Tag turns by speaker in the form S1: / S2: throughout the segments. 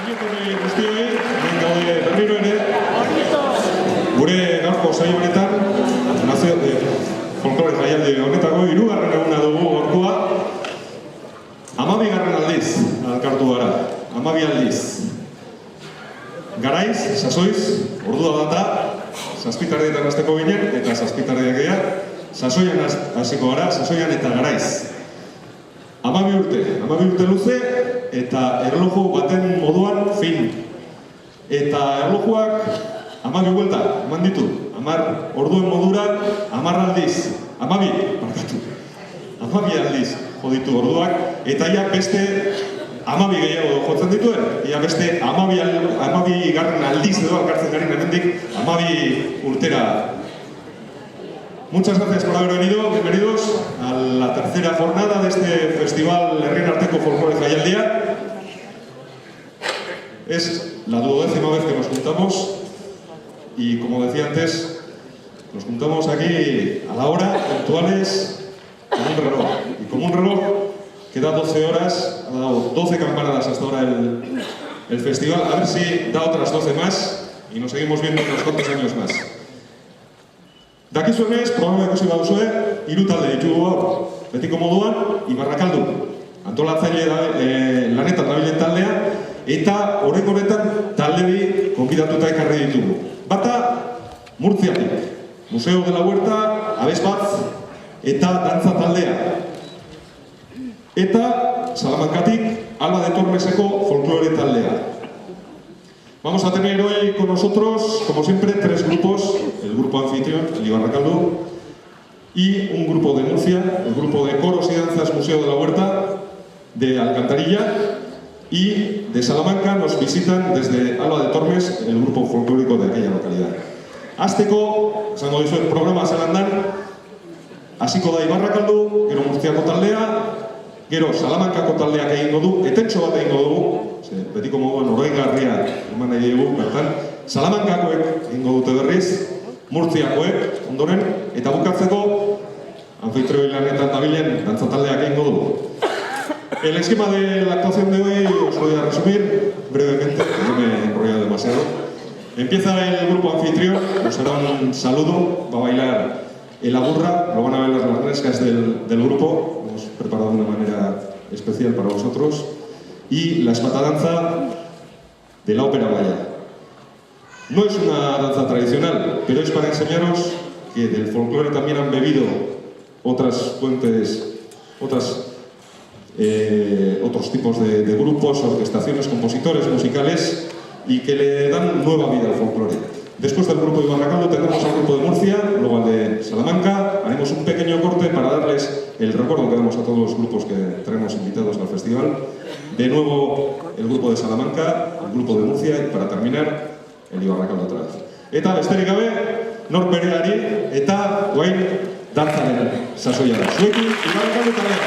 S1: Ongietorri guztioi, hemen gaude berriro ere, gure gaurko saio honetan, folklore jaialdi honetako 3. eguna dugu gaurkoa. 12. aldiz elkartu gara, 12 aldiz. Garaiz, sasoiz, ordua data, 7:00 hasteko ginen, eta 7:00 gehiago, sasoian hasiko gara, sasoian eta garaiz. 12 urte luze, eta erloju baten moduan fin. Eta erlojuak 12 buelta, eman ditu. 10 orduen modura, 10 aldiz. 12 aldiz joditu orduak, eta ja beste 12 gehiago jotzen dituen. Ja beste 12 garren aldiz edo alkartzen garen hemendik 12 urtera. Muchas gracias por haber venido, bienvenidos a la tercera jornada de este Festival Herrien Arteko Folklore Jaialdia. Es la 12ª vez que nos juntamos y, como decía antes, nos juntamos aquí a la hora, puntuales, como un reloj. Y como un reloj que da 12 horas, ha dado 12 campanadas hasta ahora el festival, a ver si da otras 12 más y nos seguimos viendo unos cuantos años más. Dakizuenez, programa ikusi baduzue, 3 talde ditugu gaur, betiko moduan, Ibarrakaldu. Antolatzaile lanetan dabilen taldea, eta oraingo honetan talde bi konbidatuta ekarri ditugu. Bata, Murtziatik, Museo de la Huerta, Abesbatz, eta dantza taldea. Eta Salamancatik, Alba de Tormeseko folklore taldea. Vamos a tener hoy con nosotros, como siempre, 3 grupos. El grupo anfitrión, el Ibarrakaldu, y un grupo de Murcia, el grupo de coros y danzas Museo de la Huerta, de Alcantarilla, y de Salamanca nos visitan desde Alba de Tormes, el grupo folclórico de aquella localidad. Azteko, esango dizuet programa zelandan, hasiko da Ibarrakaldu, gero Murtziako taldea, gero Salamankako taldeak egingo du, etentxo bat egingo dugu, betiko moduan oroigarria eman nahi dugu, bertan, Salamankakoek egingo dute berriz, Murtziakoek ondoren, eta bukatzeko anfitrioi lanetan dabilen dantza taldeak egingo dugu. El esquema de la actuación de hoy os voy a resumir brevemente, no me he enrollado demasiado. Empieza el grupo anfitrión, nos hará un saludo, va a bailar el Agurra, lo van a ver las rescas del grupo, hemos preparado de una manera especial para vosotros, y la espatadanza de la ópera Valla. No es una danza tradicional, pero es para enseñaros que del folclore también han bebido otras fuentes, otros tipos de grupos, orquestaciones, compositores musicales, y que le dan nueva vida al folclore. Después del grupo de Ibarrakaldu tendremos al grupo de Murcia, luego al de Salamanca. Haremos un pequeño corte para darles el recuerdo que damos a todos los grupos que traemos invitados al festival. De nuevo el grupo de Salamanca, el grupo de Murcia y para terminar el Ibarrakaldu otra vez. Eta besterik gabe, nor bereari eta orain dantzaren sasoia da. Zuekin Ibarrakaldu taldea.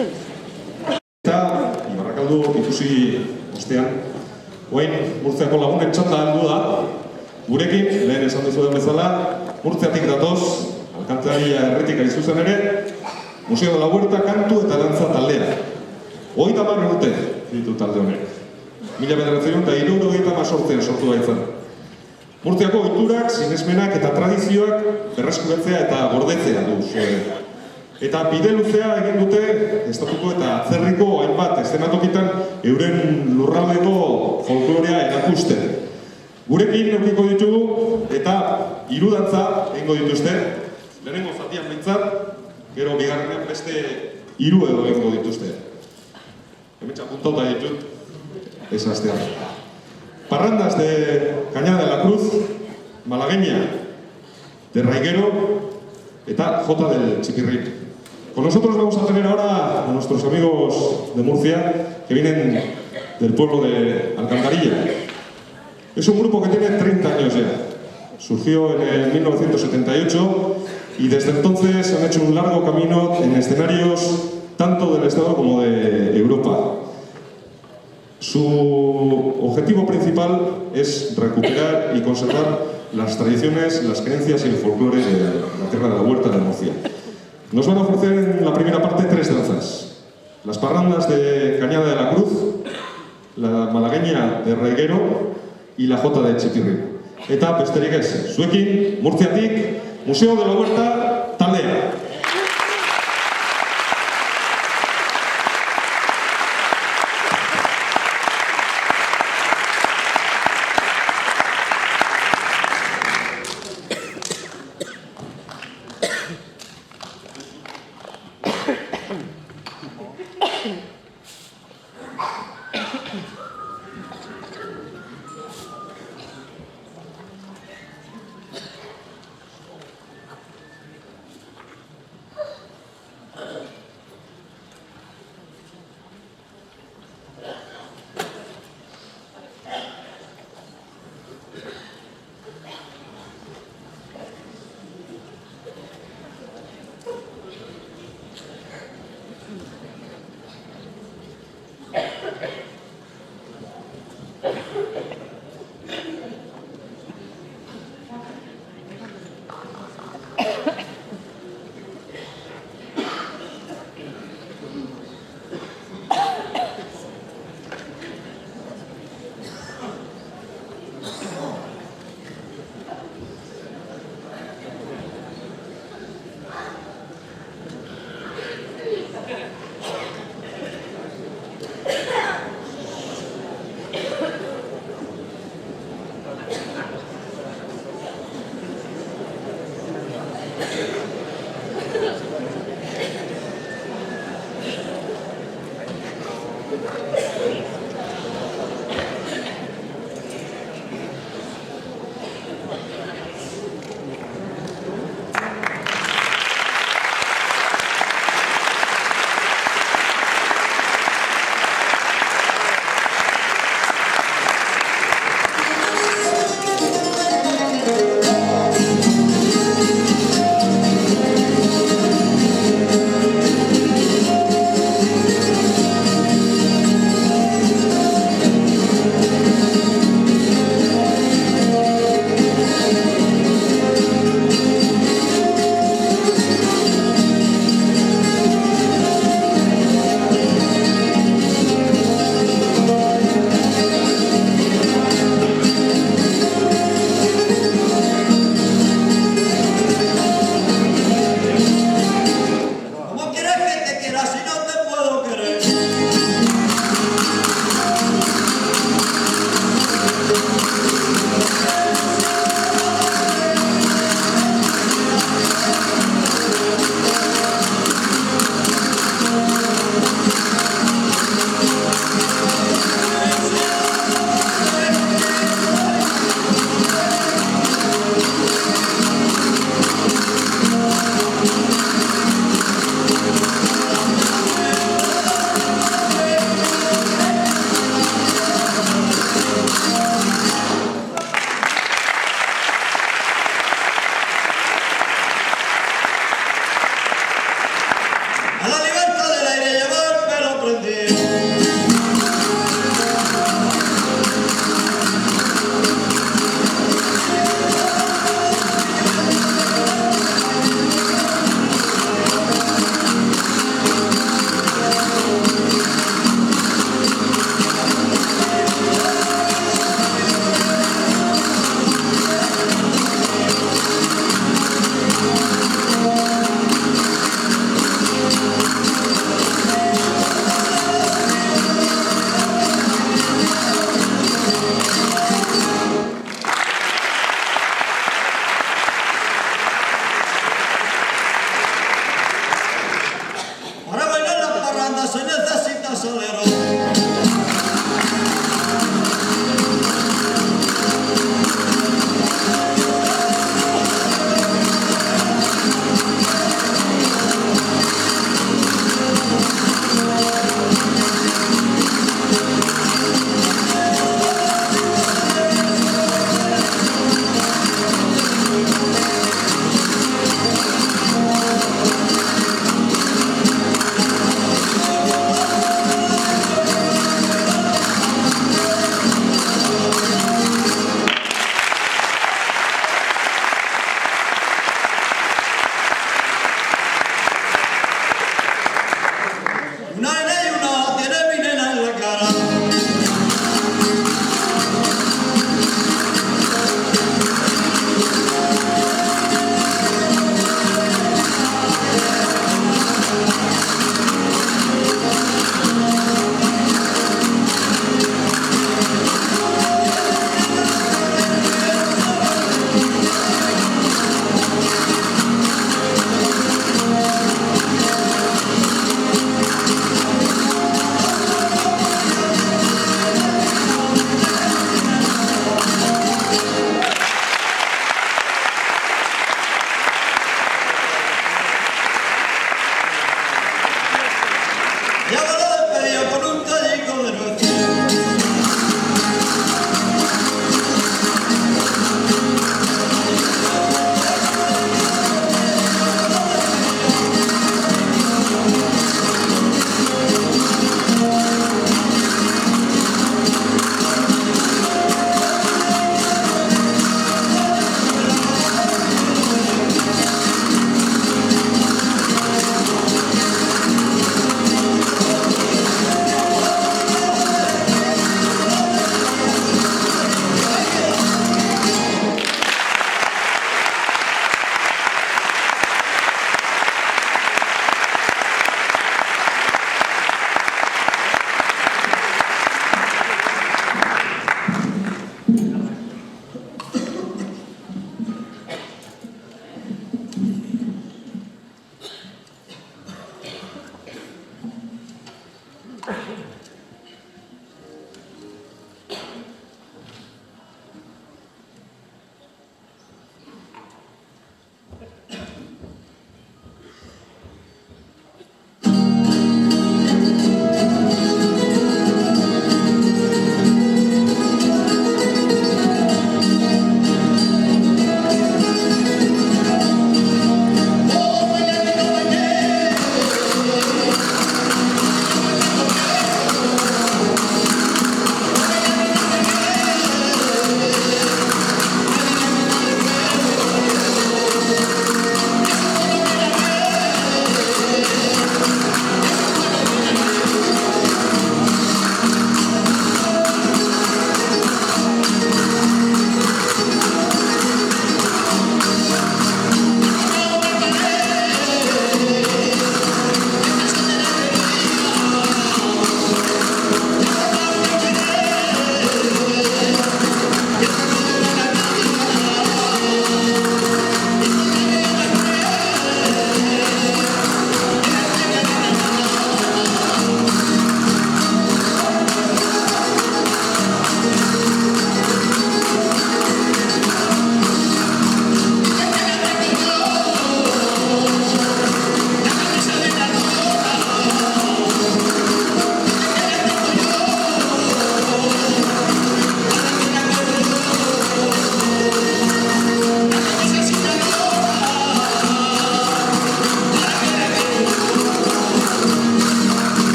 S1: Eta, Ibarrakaldu ikusi ostean, oain Murtziako lagunen txanda heldu da, gurekin, lehen esan dizuen bezala, Murtziatik datoz, Alkantzaria herritik ari zuzen ere, Museo de la Huerta kantu eta dantza taldea. 30 urte ditu talde honek. 1978an sortu baitzen. Murtziako ohiturak, sinesmenak eta tradizioak berreskuratzea eta gordetzea du zuen. Eta bide luzea egin dute estatuko eta atzerriko hainbat eszenatokitan euren lurraldeko folklorea erakusten. Gurekin aurkiko ditugu eta hiru dantza egingo dituzte. Lehenengo zatian behintzat, gero bigarrenean beste 3 edo egingo dituzte. Hementsa puntauta ditut, ez astean. Parrandas de Cañada de la Cruz, Malagueña de Raiguero eta Jota del Chipirrín. Con nosotros vamos a tener ahora a nuestros amigos de Murcia que vienen del pueblo de Alcantarilla. Es un grupo que tiene 30 años ya. Surgió en el 1978 y desde entonces han hecho un largo camino en escenarios tanto del Estado como de Europa. Su objetivo principal es recuperar y conservar las tradiciones, las creencias y el folclore de la tierra de la Huerta de Murcia. Nos van a ofrecer en la primera parte 3 danzas. Las parrandas de Cañada de la Cruz, la malagueña de Raiguero y la Jota de Chipirrín. Eta besterik ez, zuekin, Murtziatik, Museo de la Huerta, taldea.
S2: A la libertad de la quiere llevar pelo prendido. Para bailar las parrandas se necesita solero.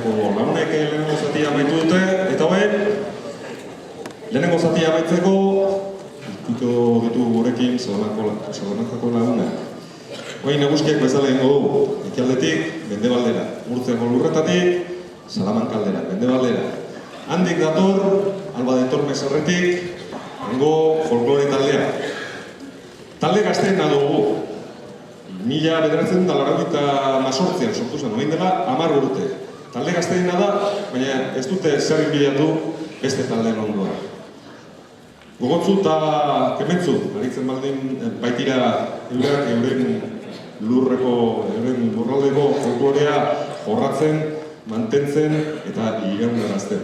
S1: taldeko lagunek lehenengo zatia amaitu dute, eta hori, lehenengo zatia amaitzeko, ikutu ditu gurekin Salamankako lagunak. Hoi naguskiak bezala egingo dugu, ekialdetik, Mendebaldera, Murtziako lurretatik, Salamankaldera, Mendebaldera. Handik dator, Alba de Tormes erretik, hango folklore taldea. Talde gazteena dugu. 1988an sortu zen, orain dela 10 urte. Talde gazteena da, baina ez dute zer bilatu beste taldeen ondoa. Gogotzu eta kementzu, aritzen baldin baitira euren lurraldeko folklorea jorratzen, mantentzen eta iraunarazten.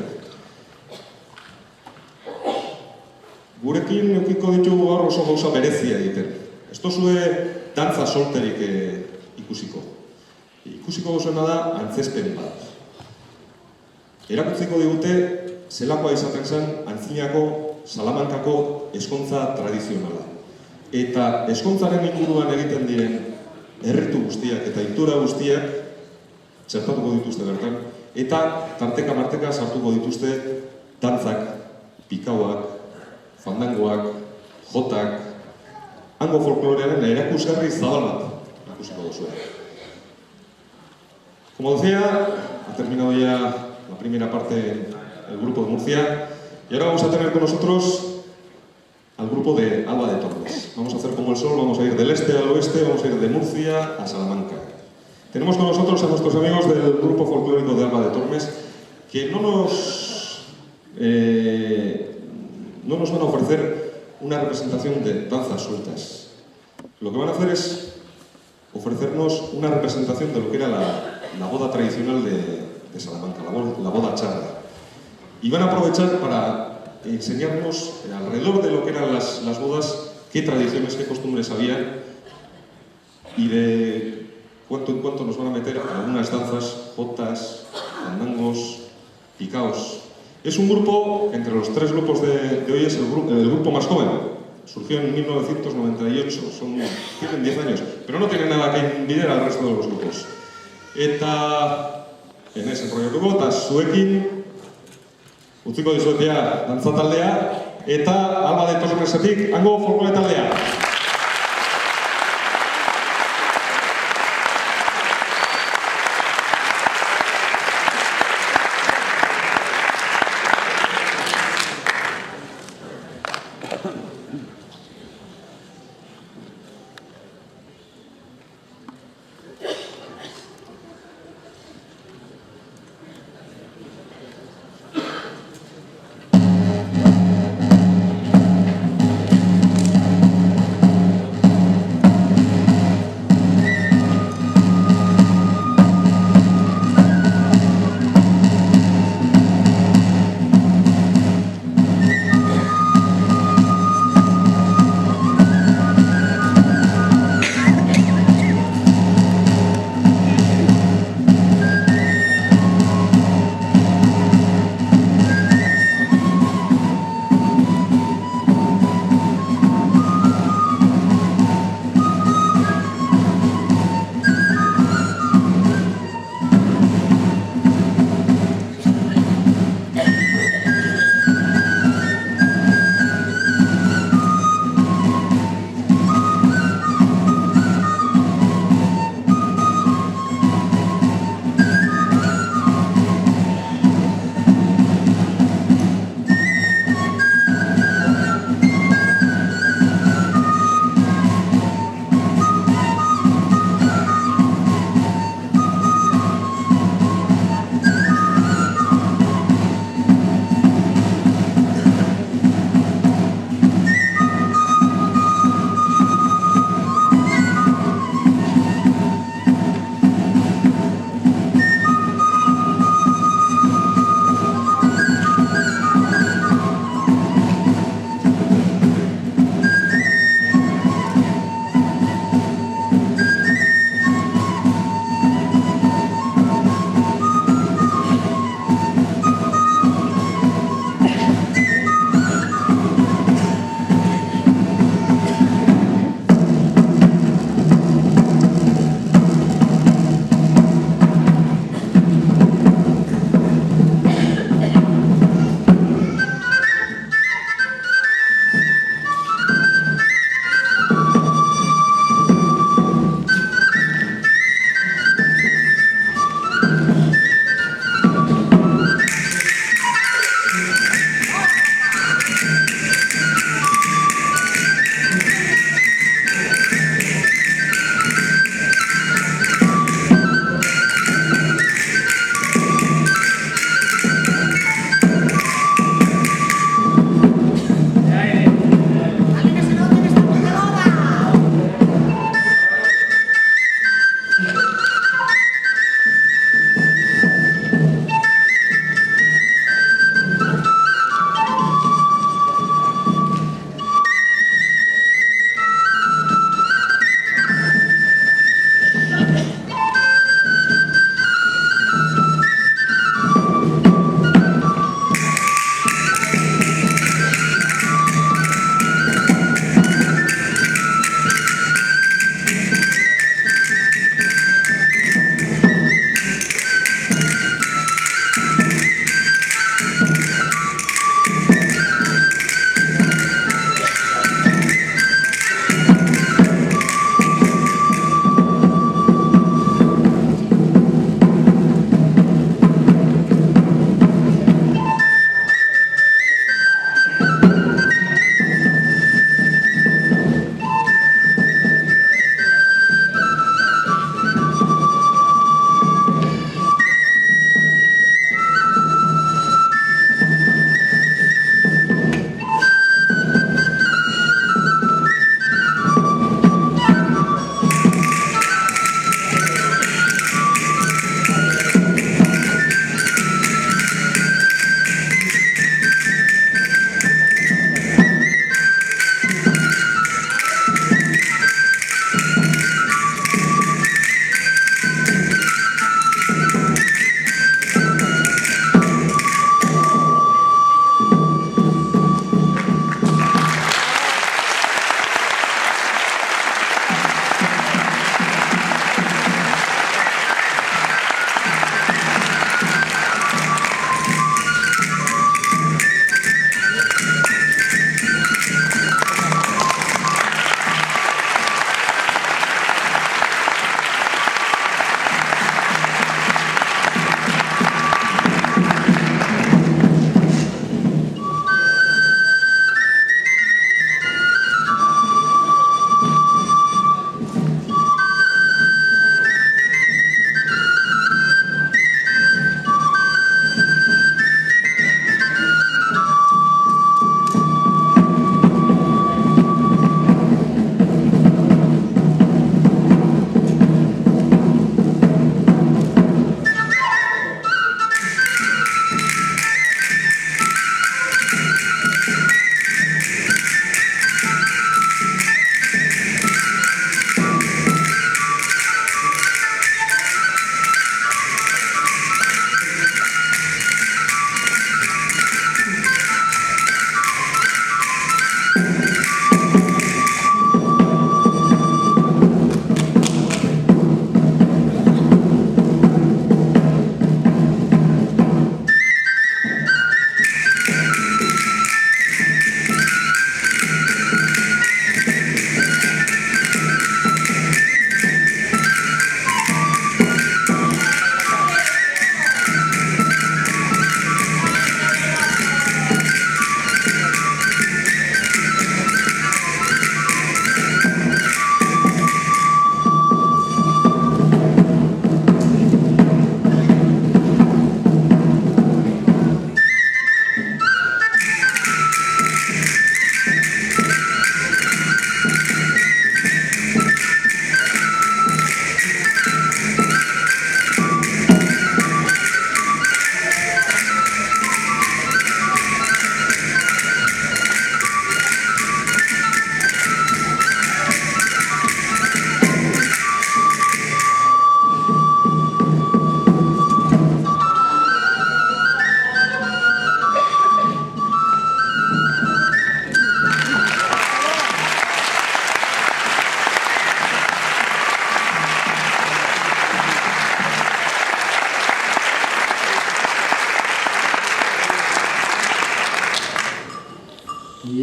S1: Gurekin eukiko ditugu gaur oso gauza berezia egiten. Ez tozue dantza solterik ikusiko. Ikusiko gauzena da antzespen bat. Erakutziko digute zelakoa izaten zen antzinako Salamankako eskontza tradizionala. Eta eskontzaren inguruan egiten diren erritu guztiak eta itura guztiak txertatuko dituzte bertan. Eta tarteka-marteka sartuko dituzte dantzak, pikauak, fandangoak, jotak, hango folklorearen erakusgarri zabal bat ikusiko duzue. Como decía, ha terminado ya la primera parte del grupo de Murcia y ahora vamos a tener con nosotros al grupo de Alba de Tormes. Vamos a hacer como el sol, vamos a ir del este al oeste, vamos a ir de Murcia a Salamanca. Tenemos con nosotros a nuestros amigos del grupo folclórico de Alba de Tormes que no nos van a ofrecer una representación de danzas sueltas. Lo que van a hacer es ofrecernos una representación de lo que era la boda tradicional de Salamanca, la boda charra. Y van a aprovechar para enseñarnos alrededor de lo que eran las bodas, qué tradiciones, qué costumbres había y de cuánto en cuánto nos van a meter algunas danzas, jotas, fandangos, picaos. Es un grupo, entre los 3 grupos de hoy es el grupo más joven. Surgió en 1998, tienen 10 años, pero no tienen nada que envidiar al resto de los grupos. Eta, en ese proiektuko, eta zuekin, utziko dizuetia dantza taldea, eta Alba de Tormesetik hango folklore taldea.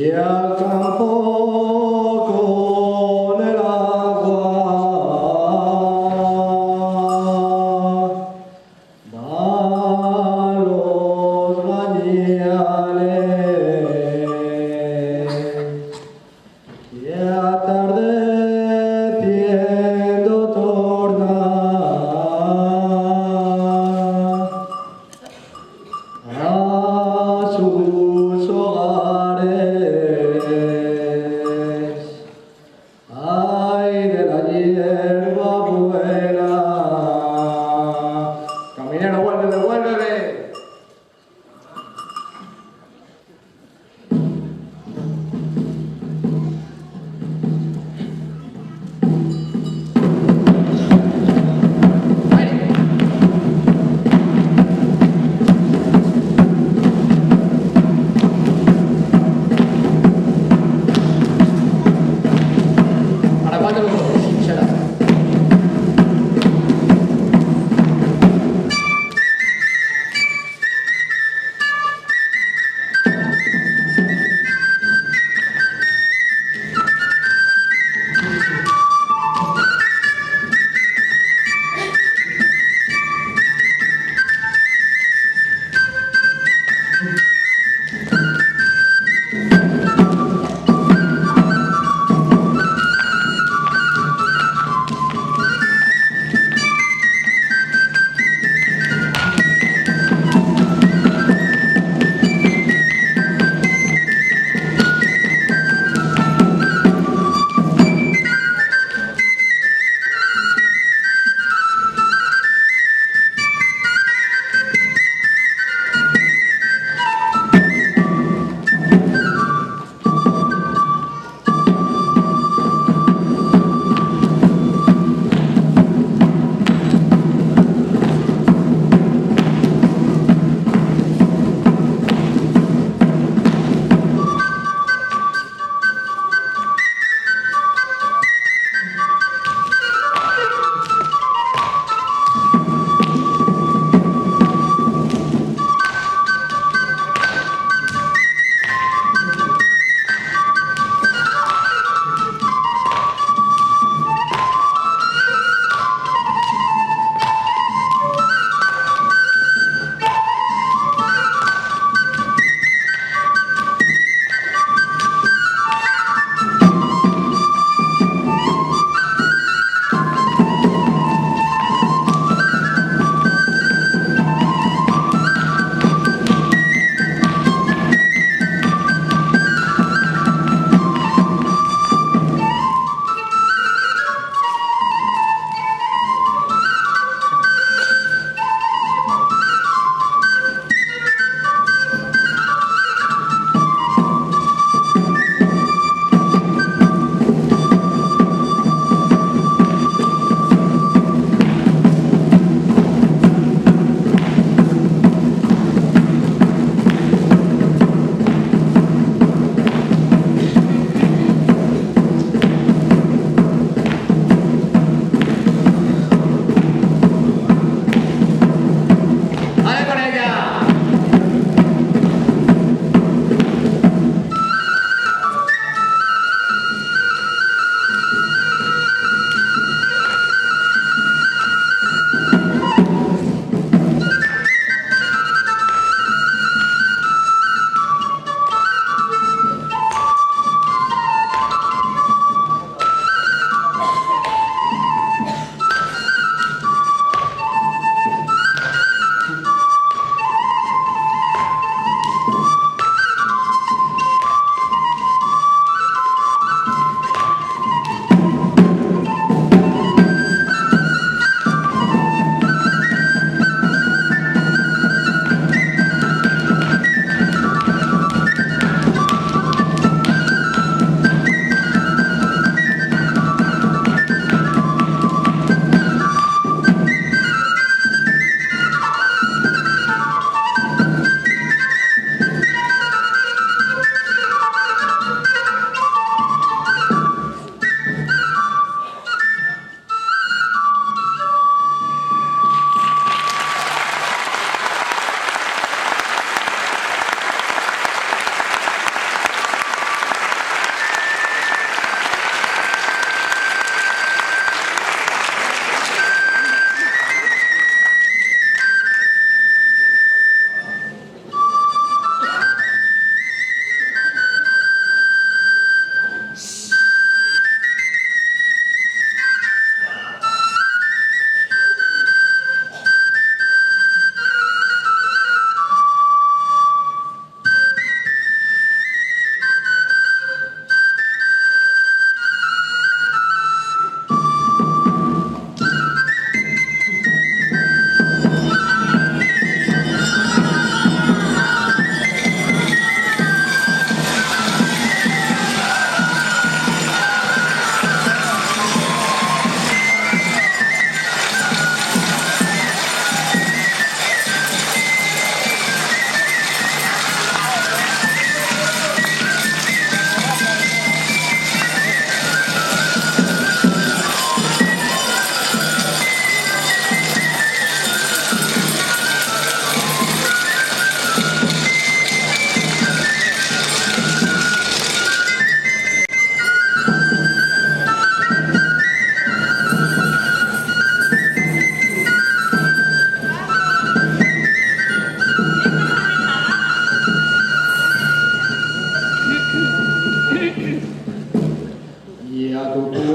S3: y al campo con el agua van los gañales y atardeciendo torna a sus hogares.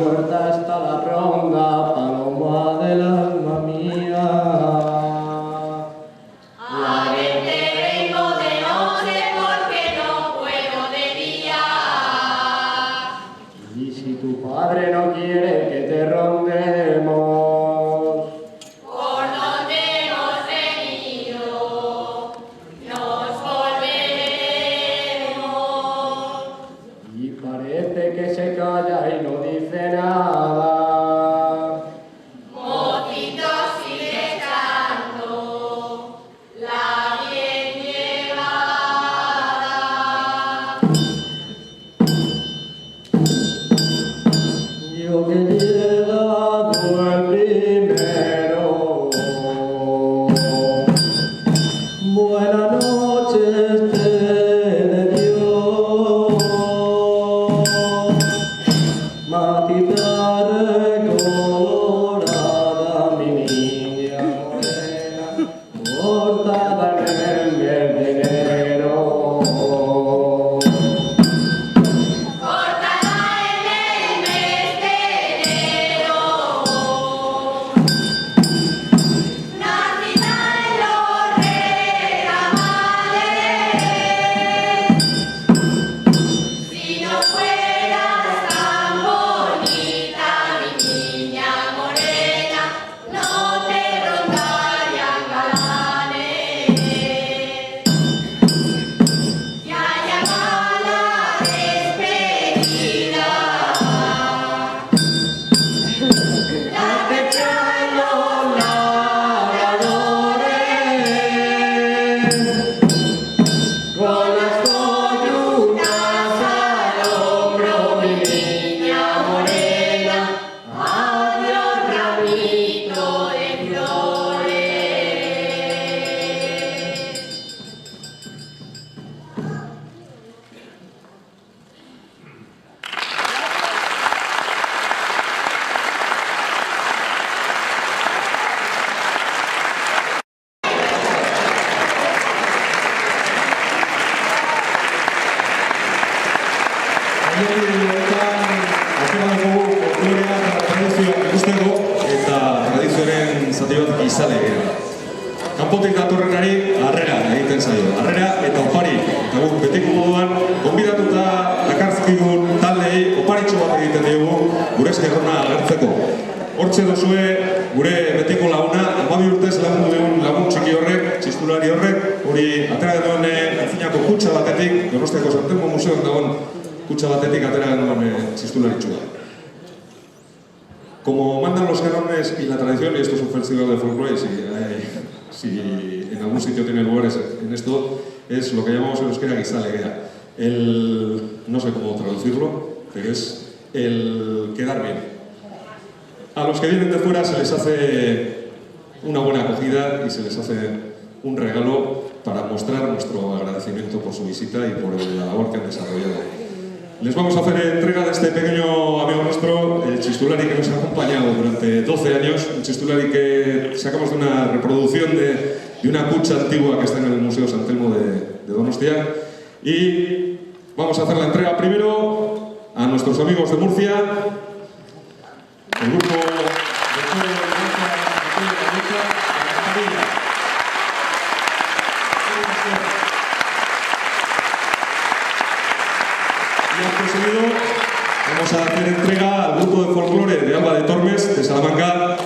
S3: muerta está la ronda, paloma del alma mía.
S4: A verte vengo de noche porque no puedo de día.
S3: Y si tu padre no quiere que te rondemos,
S4: Por donde hemos venido, nos volveremos.
S3: y parece que se calla y no dice nada.
S4: Mocito sigue echando la bien llevada.
S3: Yo que he llegado el primero. Buenas noches te dio, matita recolorada, mi niña morena, cortada en el mes de enero.
S4: Cortada en el mes de enero, nacida en los reramales. Si no fueras tan bonita, mi niña morena, no te rondarían galanes. Ya llegó la despedida, la fecha de los labradores, con las columnas al hombro, mi niña morena, adiós ramito de flores.
S1: Eta tradizioaren zati bat gizale gara. Kanpotik datorrenari harrera egiten zaio. Harrera eta opari. Eta guk betiko moduan, konbidatuta dakarzkigun taldei oparitxo bat egiten diogu gure eskerrona agertzeko. Hortxe dozue gure betiko laguna, 12 urtez lagundu duen lagun txiki horrek, txistulari horrek, hori atera duen antzinako kutxa batetik, Donostiako Santelmo Museoan dagoen kutxa batetik atera duen txistularitxua. Como mandan los cánones y la tradición, y esto es un festival de folclore, si en algún sitio tiene lugares en esto, es lo que llamamos en euskera guizalegea. No sé cómo traducirlo, pero es el quedar bien. A los que vienen de fuera se les hace una buena acogida y se les hace un regalo para mostrar nuestro agradecimiento por su visita y por la labor que han desarrollado. Les vamos a hacer entrega de este pequeño amigo nuestro, el Chistulari, que nos ha acompañado durante 12 años, un Chistulari que sacamos de una reproducción de una cucha antigua que está en el Museo Santelmo de Donostia. Y vamos a hacer la entrega primero a nuestros amigos de Murcia, el grupo de Coro de Murcia, y acto seguido vamos a hacer entrega al grupo de folclore de Alba de Tormes, de Salamanca.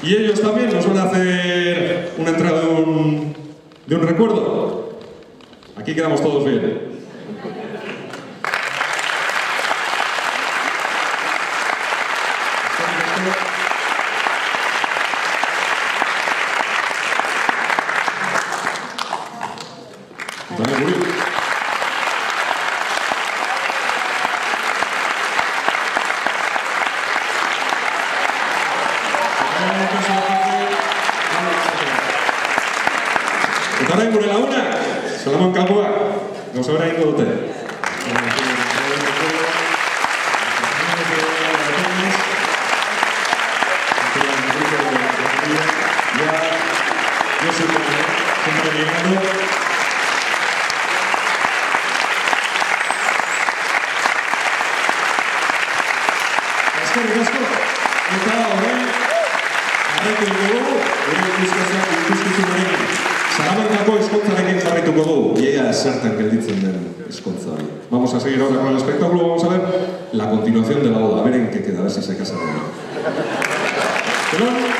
S1: Y ellos también nos van a hacer una entrega de un recuerdo. Aquí quedamos todos bien. También murió. Eta orain gure laguna, Salamankakoa, gauza bera ingo dute. Ya siempre llegando. Eskerrik asko. Eta orain, jarraituko dugu, ikuskizunaren Salamantzako eskoltzarekin jarraituko dugu. Ea zertan gelditzen den eskoltza hori. Vamos a seguir ahora con el espectáculo, vamos a ver la continuación de la boda, a ver en qué queda, a ver si se casa o no. Pero...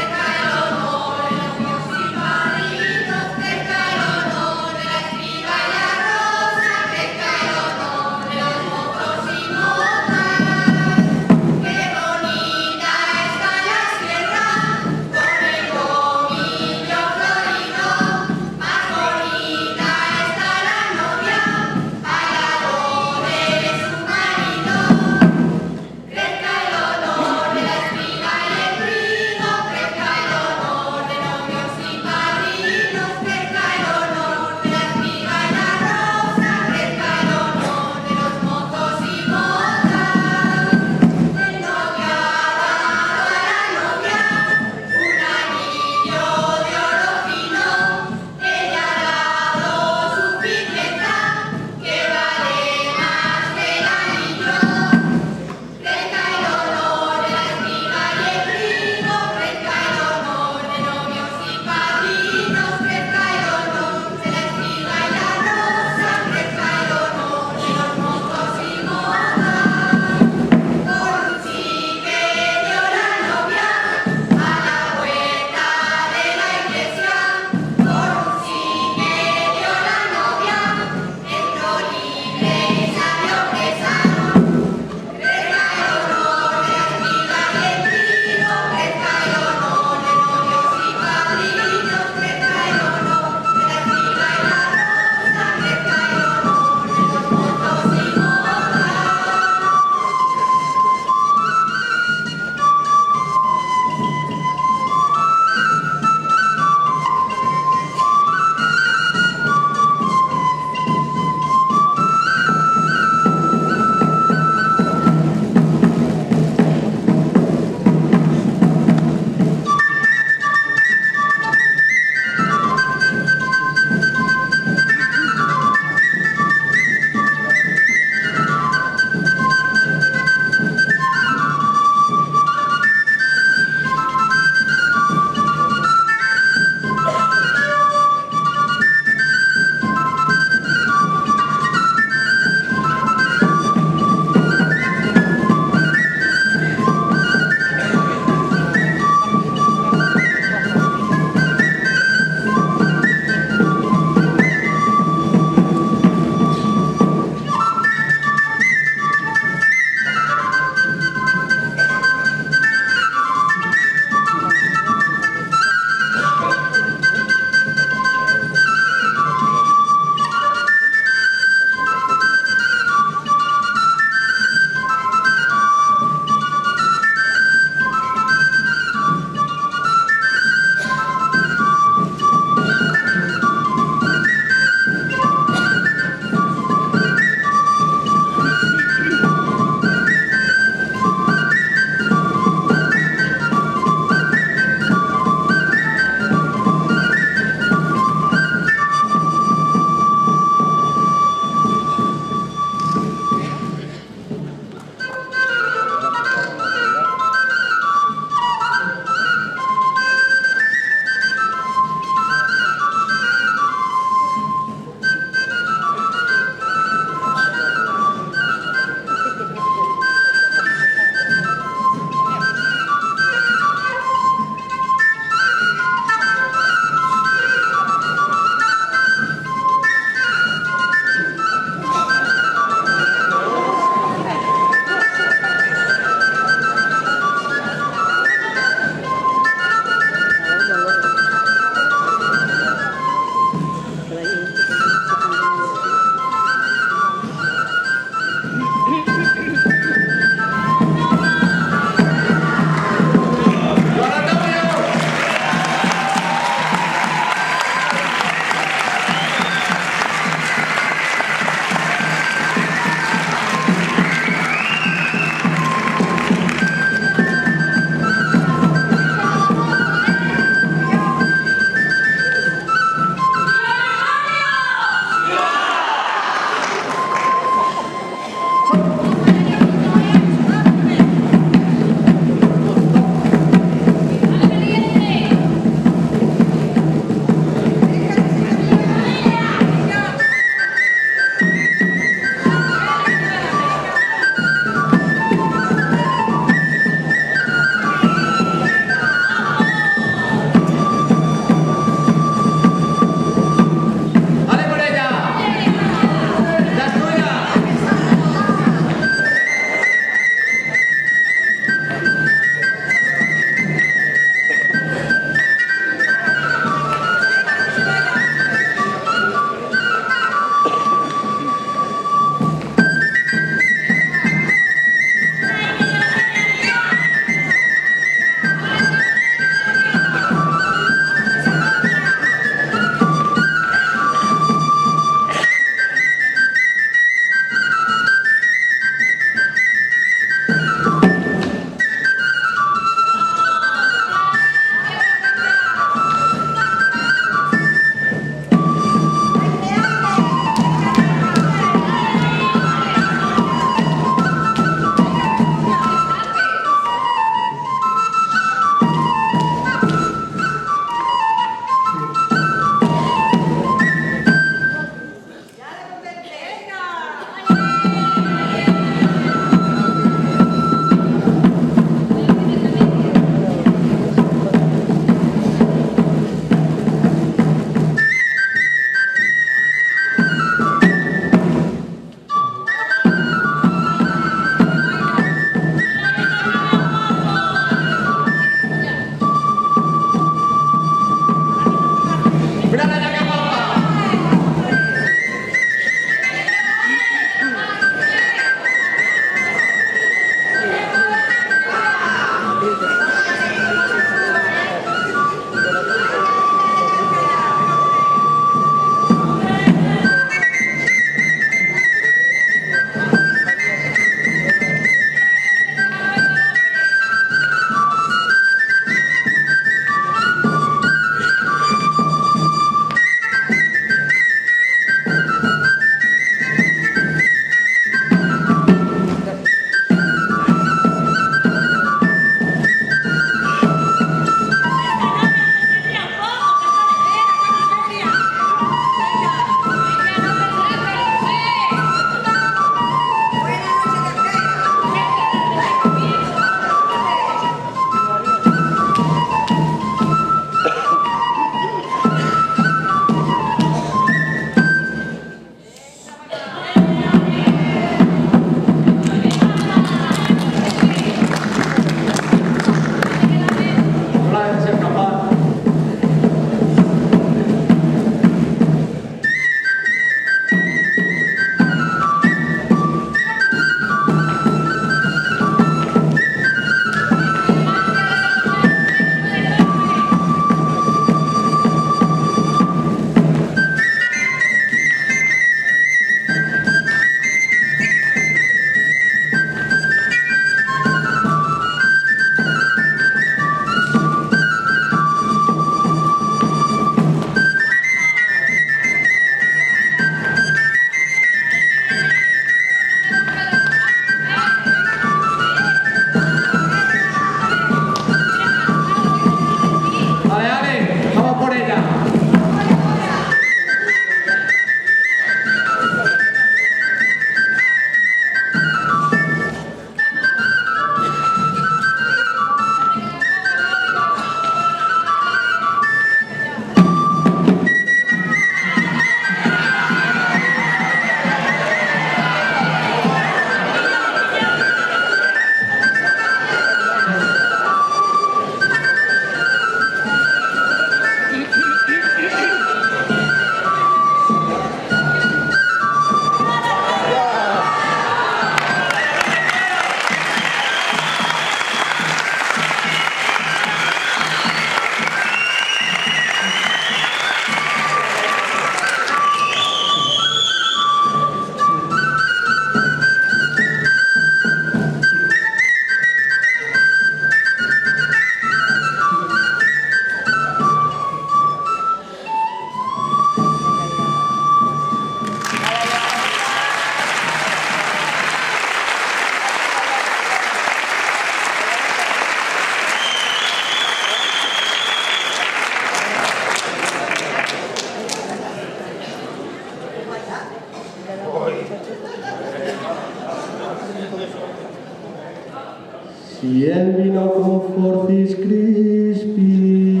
S3: y el vino con Fortis Crispy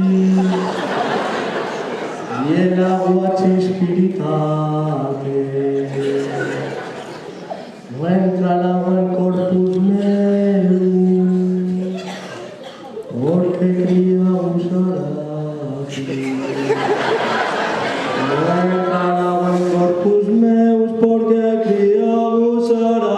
S3: y el agua chispiritate. No entra el agua en corpus meum, porque cría usarati. No entra el agua en corpus meus, porque cría usarati.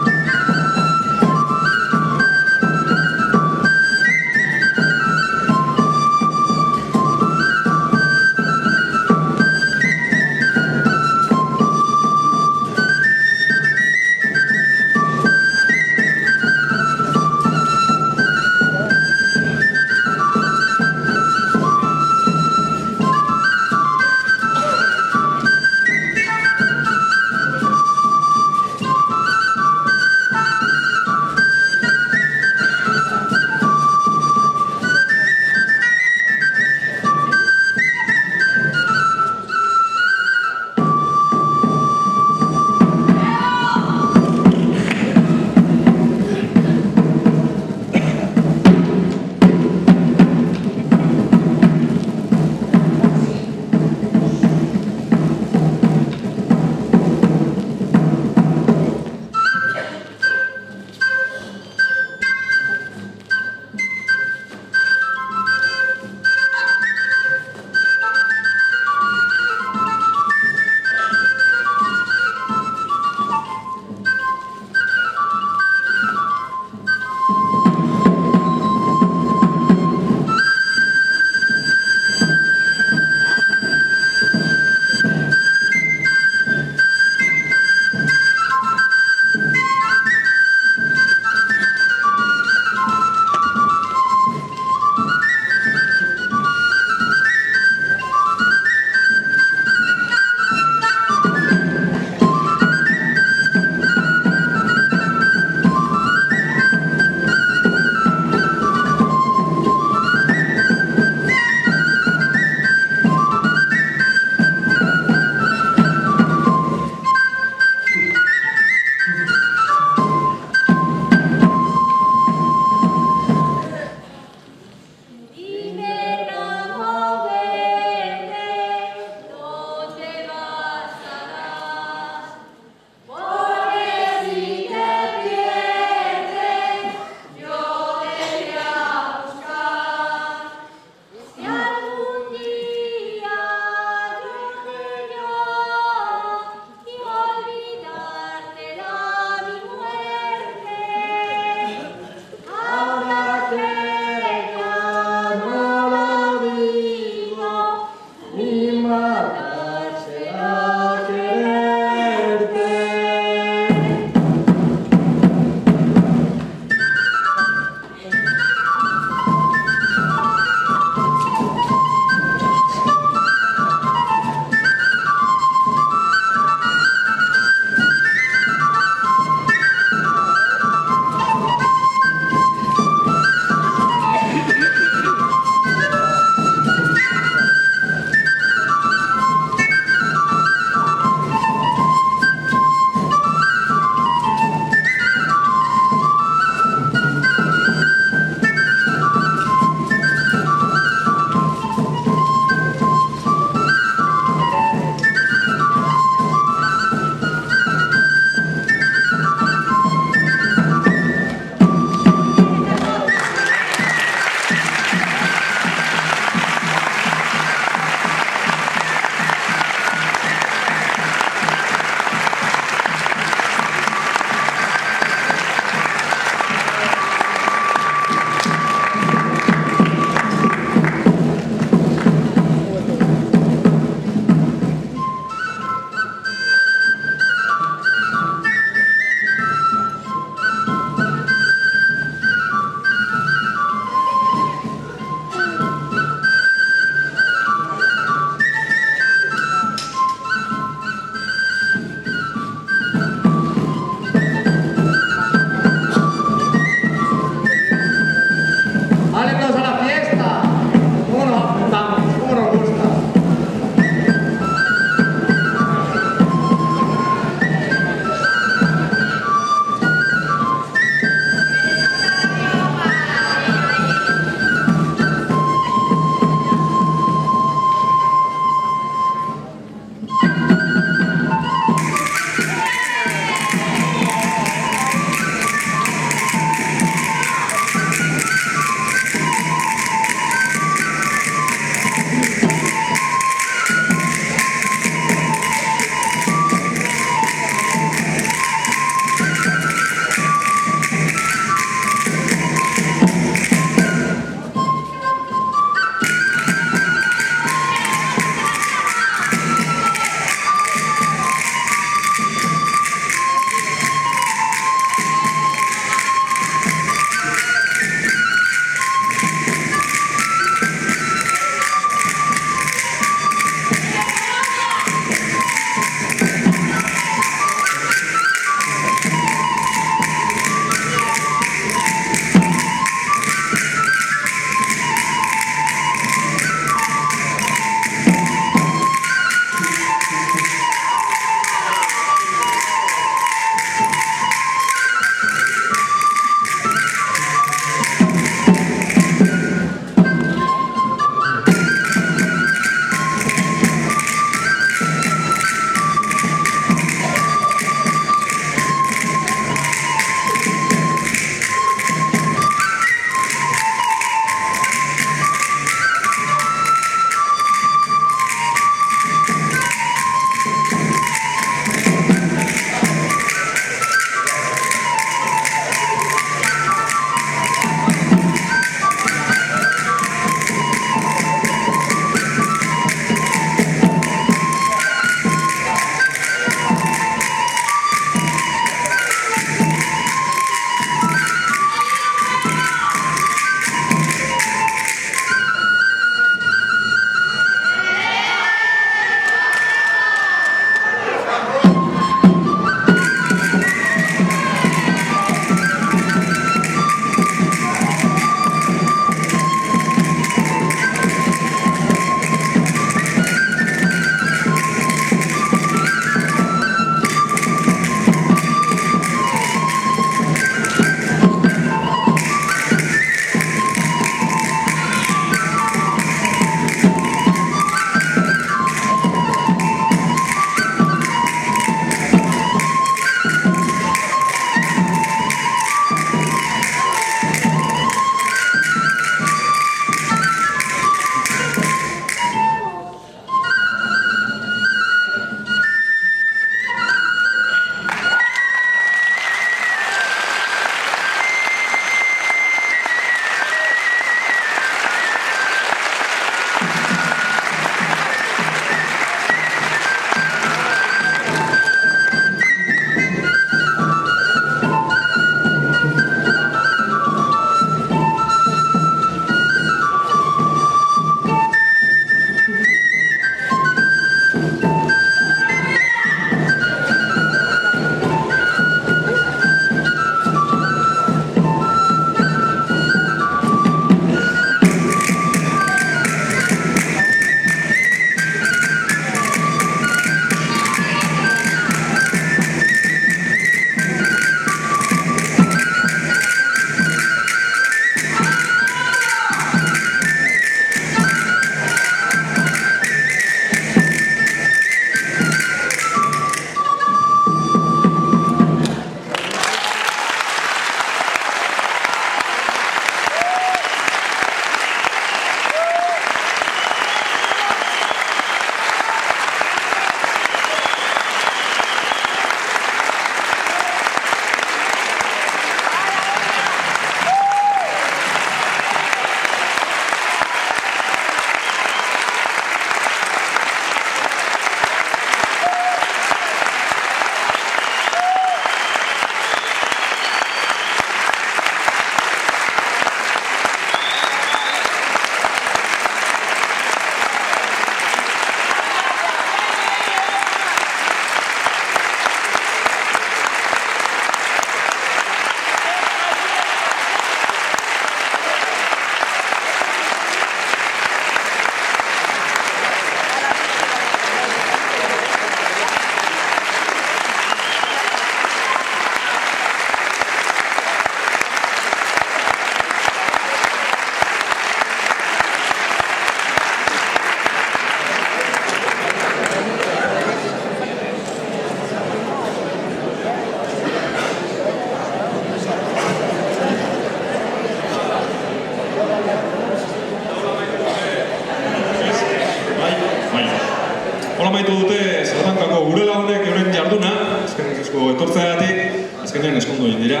S1: amaitu dute Salamankako gure lagunek euren jarduna, eskerrik asko etortzeagatik, azkenean eskondu egin dira.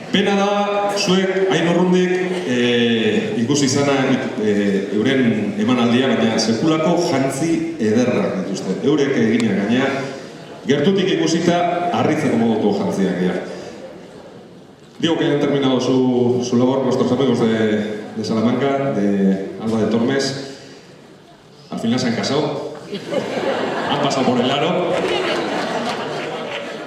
S1: Pena da, zuek hain urrundik ikusi izana euren emanaldia, baina sekulako jantzi ederrak dituzte. Eurek eginak gaina, gertutik ikusita harritzeko moduko jantziak dira. Digo que hayan terminado su labor nuestros amigos de Salamanca, de Alba de Tormes. Al final se han casado, han pasado por el aro.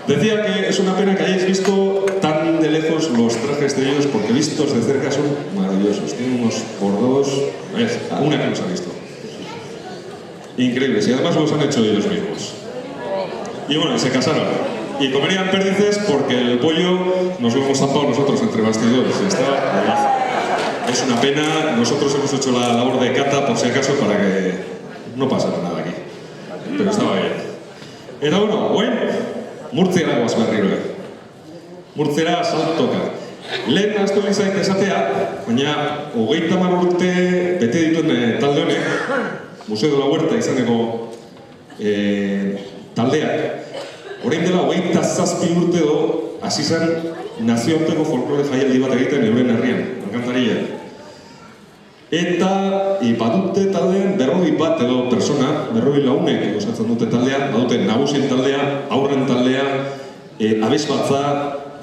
S1: Decía que es una pena que hayáis visto tan de lejos los trajes de ellos, porque vistos de cerca son maravillosos. Tienen unos bordados, una que nos ha visto. Increíbles, y además los han hecho ellos mismos. Y bueno, se casaron. Y comerían perdices porque el pollo nos lo hemos zampado nosotros entre bastidores. Es una pena, nosotros hemos hecho la labor de cata por si acaso para que no pasara nada aquí. Pero estaba bien. Eta bueno, Murtziara goaz berriro. Murtziara saltoka. Lehen astu izait esatea, baina 30 urte bete dituen talde honek, Museo de la Huerta izaneko taldeak, orain dela 27 urte do, hasi zen nazioarteko folklore jaialdi bat egiten euren herrian, Alkantarilla. Eta badute taldean 40 bat edo persona, 40 lagunek osatzen dute taldea, badute nagusien taldea, aurren taldea, abesbatza,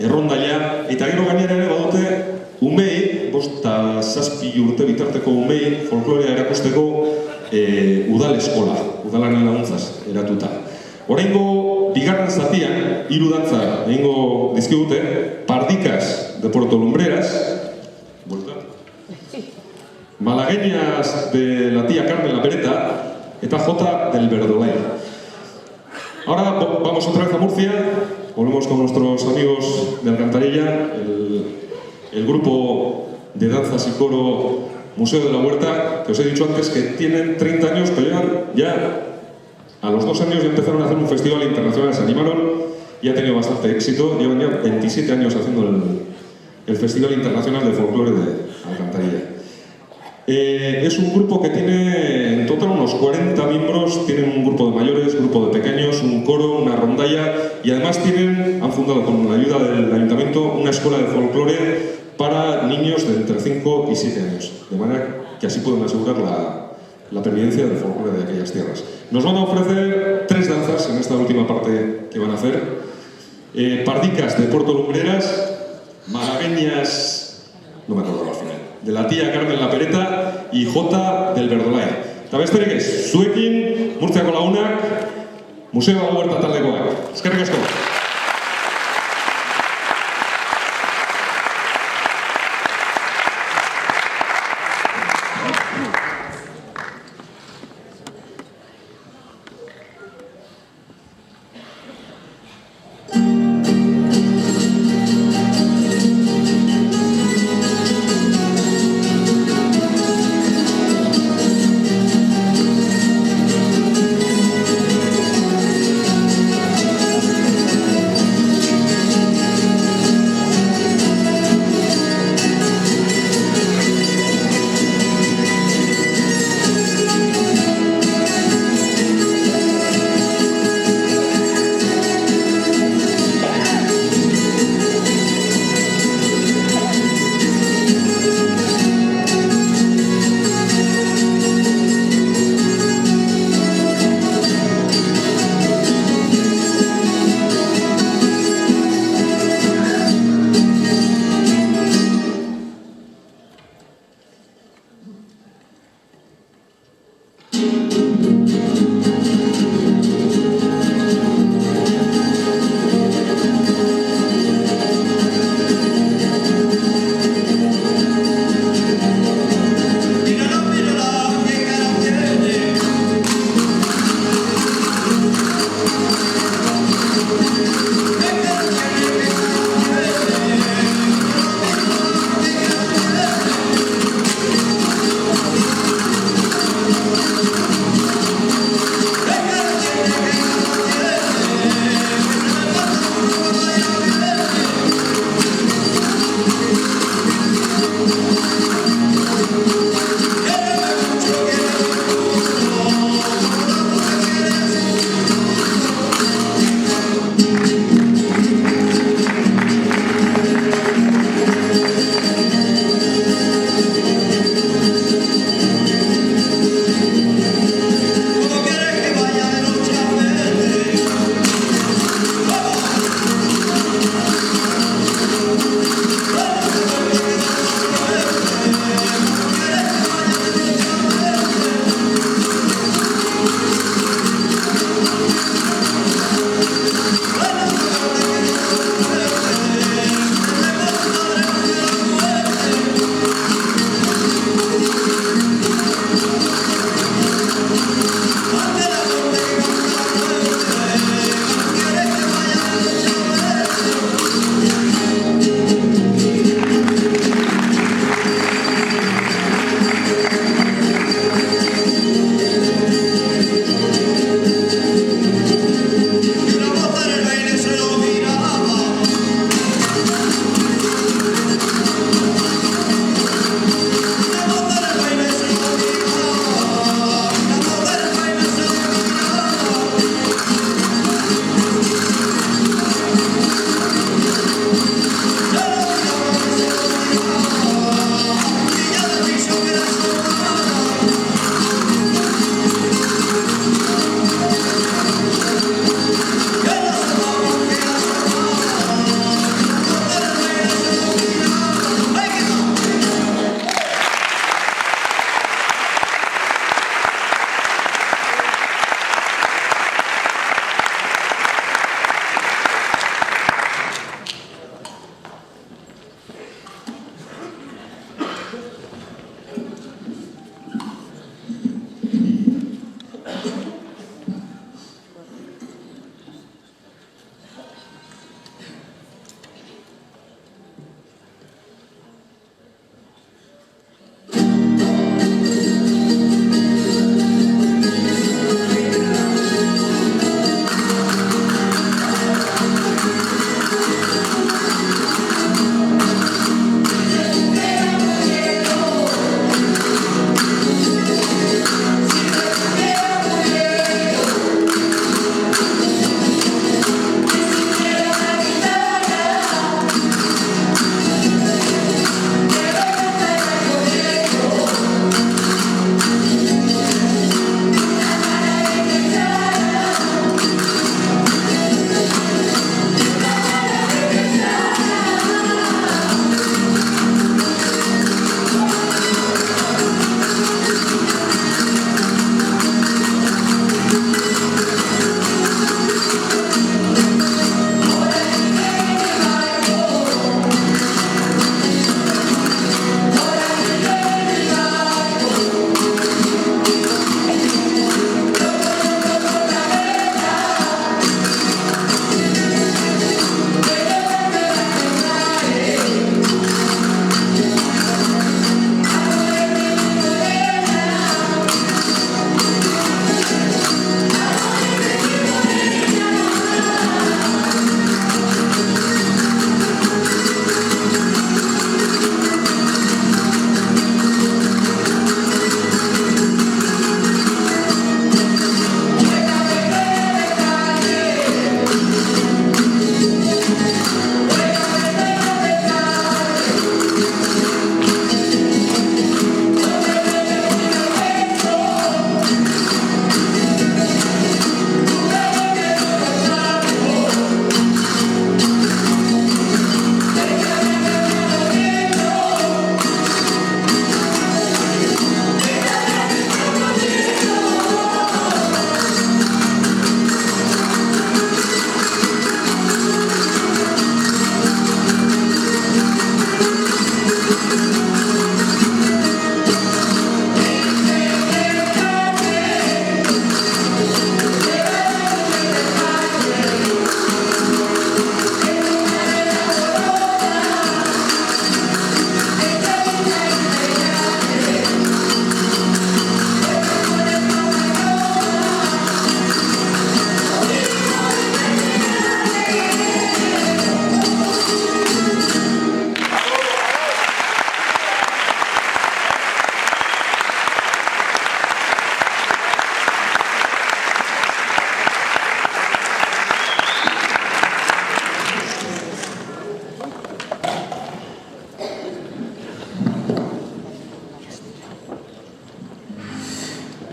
S1: errondaia, eta gero gainera ere badute umei, 5-7 urte bitarteko umei folklorea erakusteko udal eskola, udalanen laguntzaz eratuta. Oraingo bigarren zatian, 3 dantza egingo dizkigute, Pardicas de Puerto Lumbreras, Malagueñas de la tía Carmen La Pereta, eta Jota del Verdolay. Ahora vamos otra vez a Murcia, volvemos con nuestros amigos de Alcantarilla, el grupo de danzas y coro Museo de la Huerta, que os he dicho antes que tienen 30 años, pero ya a los 2 años ya empezaron a hacer un festival internacional, se animaron y ha tenido bastante éxito, llevan ya 27 años haciendo el Festival Internacional de Folclore de Alcantarilla. Es un grupo que tiene en total unos 40 miembros, tienen un grupo de mayores, grupo de pequeños, un coro, una rondalla y además han fundado con la ayuda del ayuntamiento una escuela de folclore para niños de entre 5 y 7 años, de manera que así pueden asegurar la pervivencia del folclore de aquellas tierras. Nos van a ofrecer 3 danzas en esta última parte que van a hacer. Pardicas de Puerto Lumbreras, Malagueñas, no me acuerdo al final, de la tía Carmen La Pereta y Jota del Verdolay. Eta besterik ez, zuekin, Murtziako lagunak, Museo de la Huerta taldekoak. Eskerrik asko.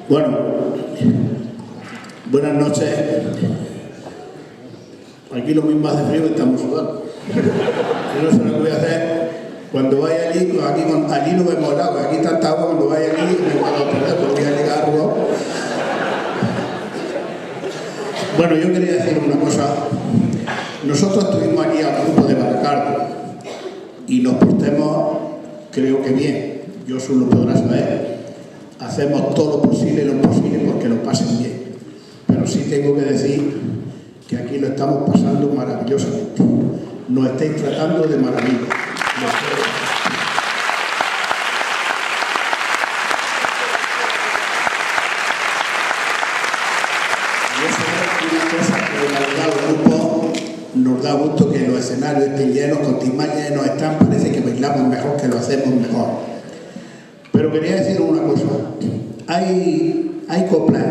S5: Bueno, buenas noches. Aquí lo mismo hace frío que estamos sudando. Yo no sé lo que voy a hacer. Cuando vaya allí, allí no vemos el agua, aquí tanta agua, cuando vaya allí me voy a perder porque voy a llegar algo. Bueno, yo quería decir una cosa. Nosotros estuvimos aquí al grupo de Baracaldo y nos portemos, creo que bien. Yo solo podrá saber. Hacemos todo lo posible y lo imposible porque lo pasen bien. Pero sí tengo que decir que aquí lo estamos pasando maravillosamente. Nos estáis tratando de maravilla. Y eso es una cosa que la verdad al grupo nos da gusto que los escenarios estén llenos, con timbales llenos están, parece que bailamos mejor, que lo hacemos mejor. Pero quería decir una cosa, hay coplas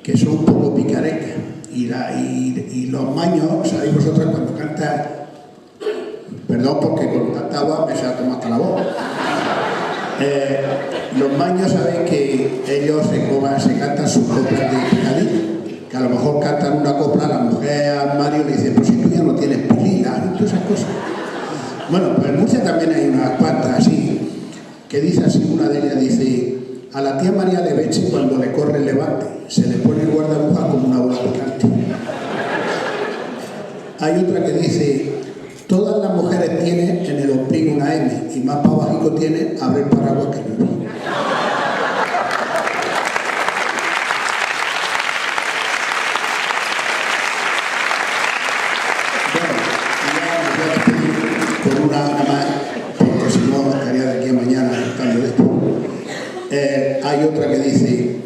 S5: que son un poco picarecas y los maños, sabéis vosotros cuando cantan, perdón porque con tanta agua me se ha tomado hasta la voz, los maños sabéis que ellos se cantan sus coplas de picadillo, que a lo mejor cantan una copla, la mujer al Mario le dice, pues si tú ya no tienes pilila, y todas esas cosas. Bueno, pues en Murcia también hay unas cuantas así, que dice así, una de ellas dice, a la tía María Leveche cuando le corre el levante, se le pone el guardabujas como una bola picante. Hay otra que dice, todas las mujeres tienen en el ombligo una M y más para abajo tienen, abre el paraguas que llueve. Bueno, ya me voy a despedir con una más, porque si no estaría de aquí a mañana cantando esto. Hay otra que dice,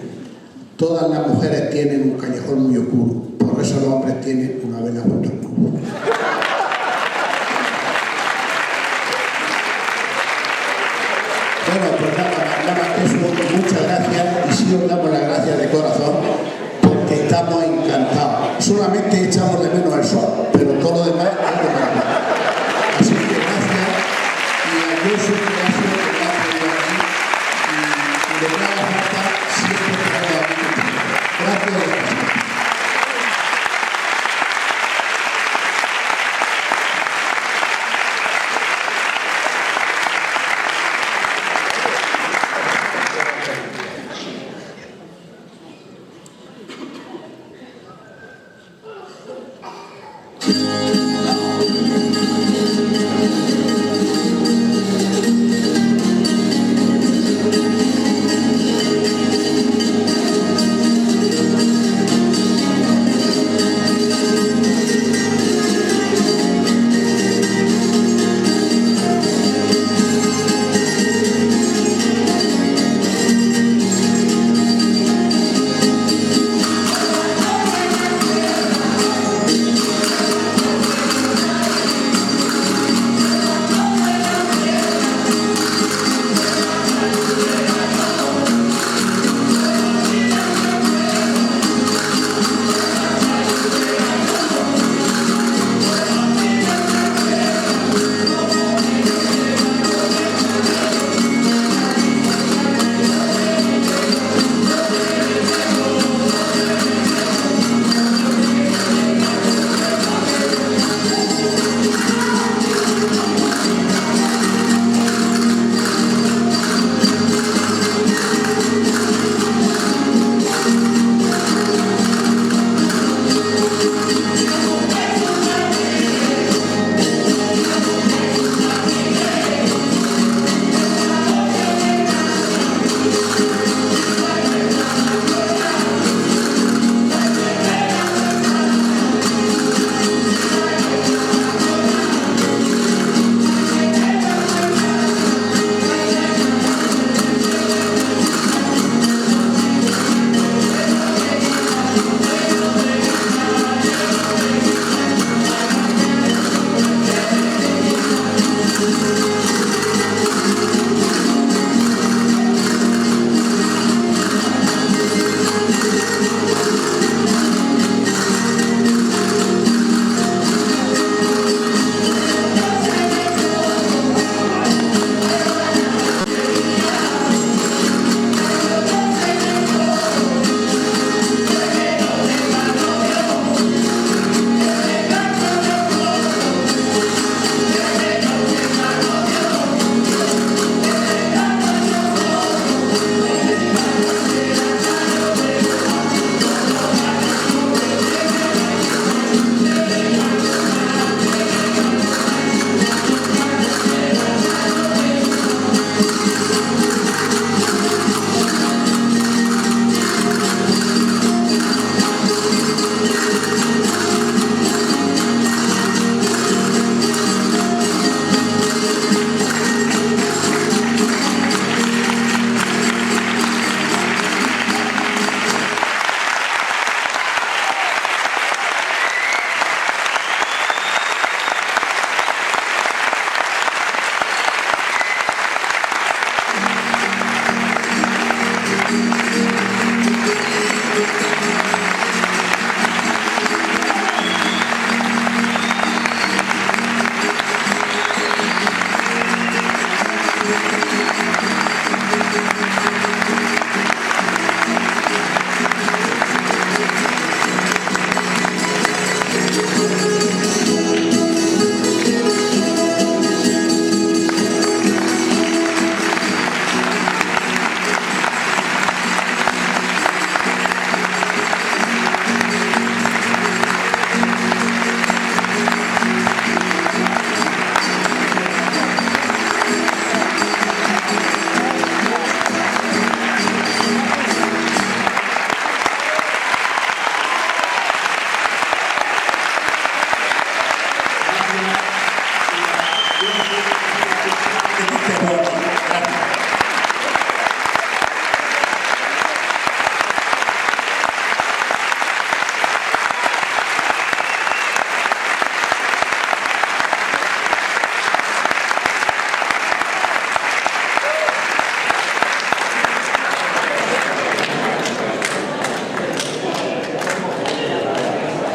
S5: todas las mujeres tienen un callejón muy oscuro, por eso los hombres tienen una vela junto al cubo. Bueno, pues nada más que eso, muchas gracias y sí os damos las gracias de corazón porque estamos encantados. Solamente echamos de menos el sol, pero todo lo demás es de maravilla. Así que gracias y adiós, gracias por estar aquí y de nada falta siempre estaremos aquí. Gracias.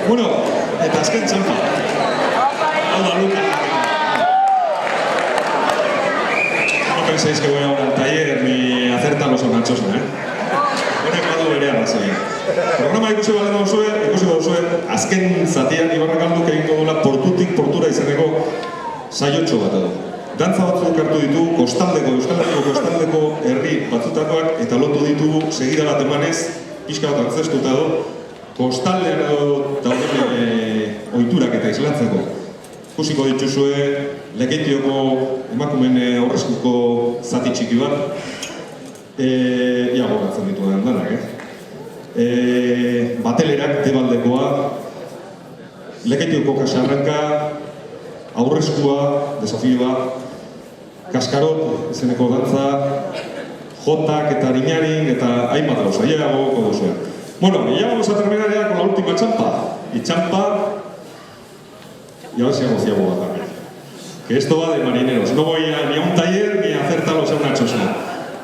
S1: Bueno, eta azken txampa. Hau da, Luka. No penséis que voy ahora al taller ni a hacer talos a nachos, Honek badu bere arrazoia. Programa ikusi duzue, azken zatian Ibarrakalduk egingo duela portutik portura izeneko saiotxo bat edo. Dantza batzuk hartu ditu, kostaldeko herri batzutakoak eta lotu ditu segida bat emanez, pixka bat antzestuta edo, kostaldean edo dauden ohiturak eta islatzeko. Ikusiko dituzue, Lekeitioko emakumen aurreskuko zati txiki bat, ia gogatzen ditu den danak, Batelerak, Debaldekoa, Lekeitioko kasarranka, aurreskua, desafioa, Kaskarot, izeneko dantza, jotak eta harinarin eta hainbat gauza, gogoko duzue. Bueno, y ya vamos a terminar ya con la última champa. Y champa, y ahora sí hago ciago también. Que esto va de marineros. No voy ni a un taller ni a hacer talos a una chosa.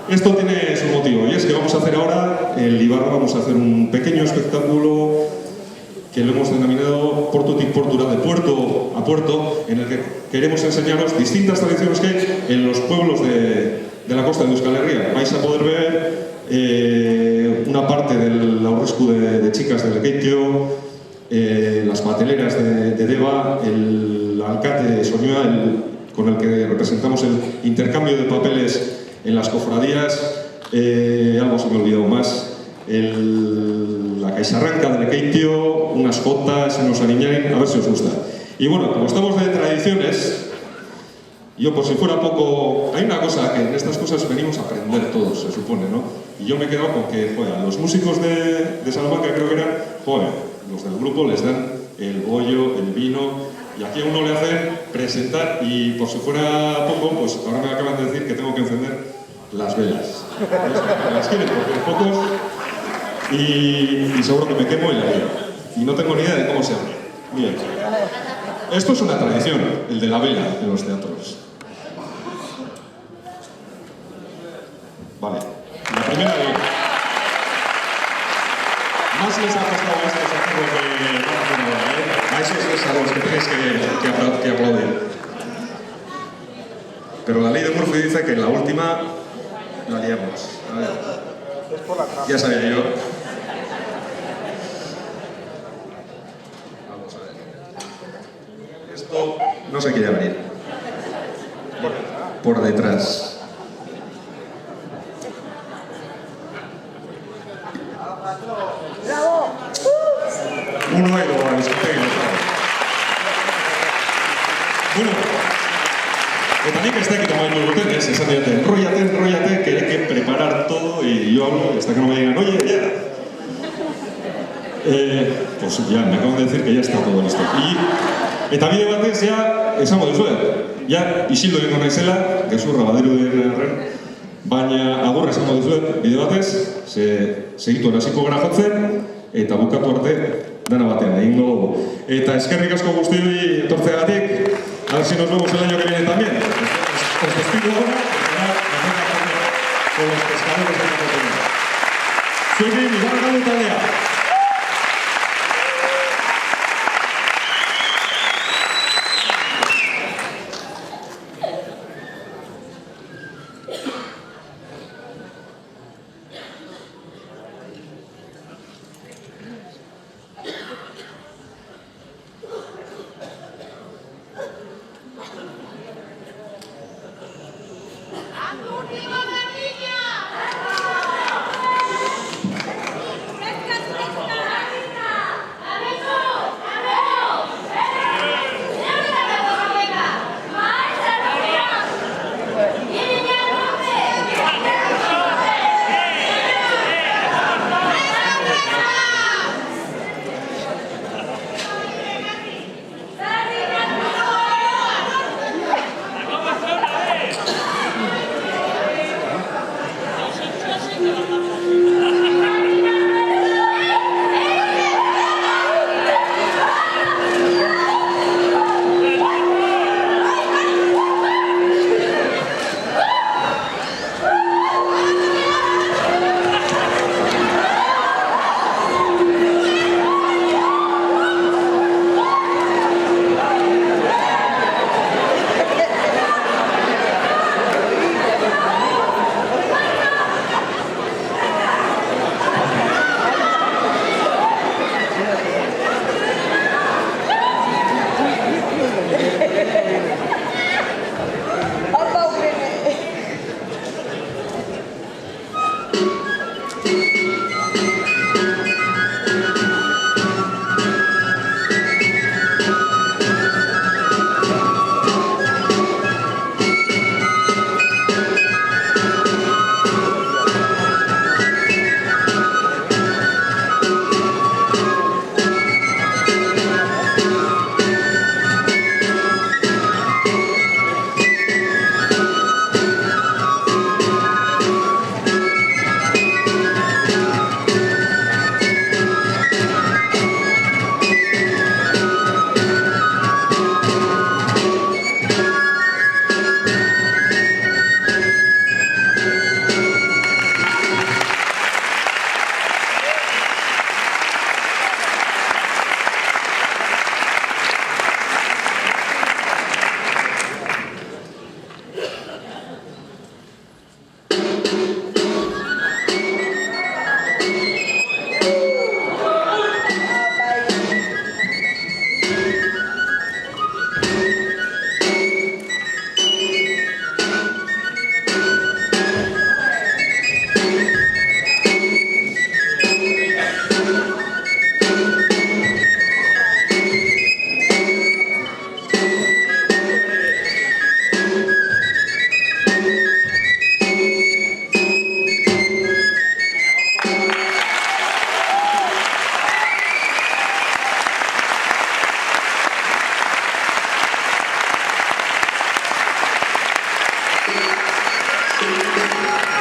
S1: Esto tiene su motivo, y es que vamos a hacer ahora, en Ibarra vamos a hacer un pequeño espectáculo que lo hemos denominado Portutik Portura, de puerto a puerto, en el que queremos enseñaros distintas tradiciones que hay en los pueblos de la costa de Euskal Herria. Vais a poder ver una parte del aurresku de chicas de Lekeitio, las bateleras de Deba, el alcate de Soñoa, con el que representamos el intercambio de papeles en las cofradías, algo se me ha olvidado más, la caixarranca de Lekeitio, unas jotas, unos ariñain, a ver si os gusta. Y bueno, como estamos de tradiciones, yo por si fuera poco, hay una cosa que en estas cosas venimos a aprender todos, se supone, ¿no? Y yo me he quedado con que, joder, a los músicos de Salamanca creo que eran, joder, los del grupo les dan el bollo, el vino, y aquí a uno le hacen presentar, y por si fuera poco, pues ahora me acaban de decir que tengo que encender las velas. Las quieren porque pocos, y seguro que me quemo y la lío. Y no tengo ni idea de cómo se abre. Bien. Esto es una tradición, el de la vela en los teatros. Vale. La primera de... Más les ha costado a estos hacerlo que no hacen nada, A esos es a los que tenéis que aplaudir. Pero la ley de Murphy dice que en la última la liamos. A ver. Ya sabía yo. Vamos a ver. Esto no se quiere abrir. Por detrás. Uno y dos, a discoteca. Bueno, eta nik ez dakit omain duten, esan diate, enrollate, que hay que preparar todo, y yo hablo, hasta que no me digan, oye, ya. Pues ya, me acaban de decir que ya está todo listo. Eta bide batez, ja, esango dizuet, ja, isildo egingo naizela, gezurra badirudien arren, baina agurra esango dizuet, bide batez, segituen hasiko gara jotzen, eta bukatu arte, dana batean egingo dugu. Eta eskerrik asko guztioi etortzeagatik, a ver si nos vemos el año que viene también. Os despido ahora, con los pescadores de la Cataluña. Zuekin, Ibarrakalduk taldea.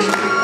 S5: Gracias.